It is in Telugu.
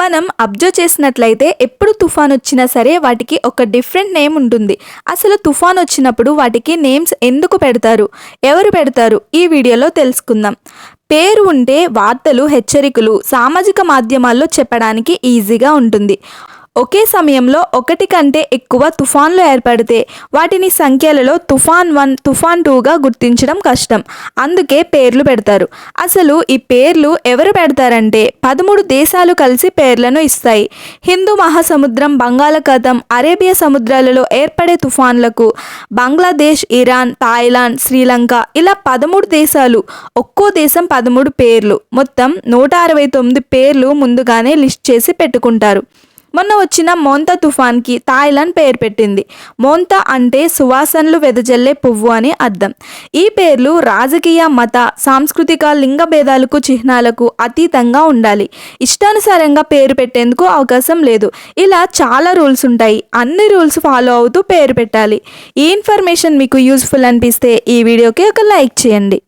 మనం అబ్జర్వ్ చేసినట్లయితే ఎప్పుడు తుఫాన్ వచ్చినా సరే వాటికి ఒక డిఫరెంట్ నేమ్ ఉంటుంది. అసలు తుఫాన్ వచ్చినప్పుడు వాటికి నేమ్స్ ఎందుకు పెడతారు, ఎవరు పెడతారు, ఈ వీడియోలో తెలుసుకుందాం. పేరు ఉంటే వార్తలు, హెచ్చరికలు సామాజిక మాధ్యమాల్లో చెప్పడానికి ఈజీగా ఉంటుంది. ఒకే సమయంలో ఒకటి కంటే ఎక్కువ తుఫాన్లు ఏర్పడితే వాటిని సంఖ్యలలో తుఫాన్ 1, తుఫాన్ 2గా గుర్తించడం కష్టం. అందుకే పేర్లు పెడతారు. అసలు ఈ పేర్లు ఎవరు పెడతారంటే 13 దేశాలు కలిసి పేర్లను ఇస్తాయి. హిందూ మహాసముద్రం, బంగాళాఖాతం, అరేబియా సముద్రాలలో ఏర్పడే తుఫాన్లకు బంగ్లాదేశ్, ఇరాన్, థాయిలాండ్, శ్రీలంక ఇలా 13 దేశాలు, ఒక్కో దేశం 13 పేర్లు, మొత్తం 169 పేర్లు ముందుగానే లిస్ట్ చేసి పెట్టుకుంటారు. మొన్న వచ్చిన మోంతా తుఫాన్కి థాయిలాండ్ పేరు పెట్టింది. మోంతా అంటే సువాసనలు వెదజల్లే పువ్వు అని అర్థం. ఈ పేర్లు రాజకీయ, మత, సాంస్కృతిక, లింగ భేదాలకు, చిహ్నాలకు అతీతంగా ఉండాలి. ఇష్టానుసారంగా పేరు పెట్టేందుకు అవకాశం లేదు. ఇలా చాలా రూల్స్ ఉంటాయి. అన్ని రూల్స్ ఫాలో అవుతూ పేరు పెట్టాలి. ఈ ఇన్ఫర్మేషన్ మీకు యూస్ఫుల్ అనిపిస్తే ఈ వీడియోకి ఒక లైక్ చేయండి.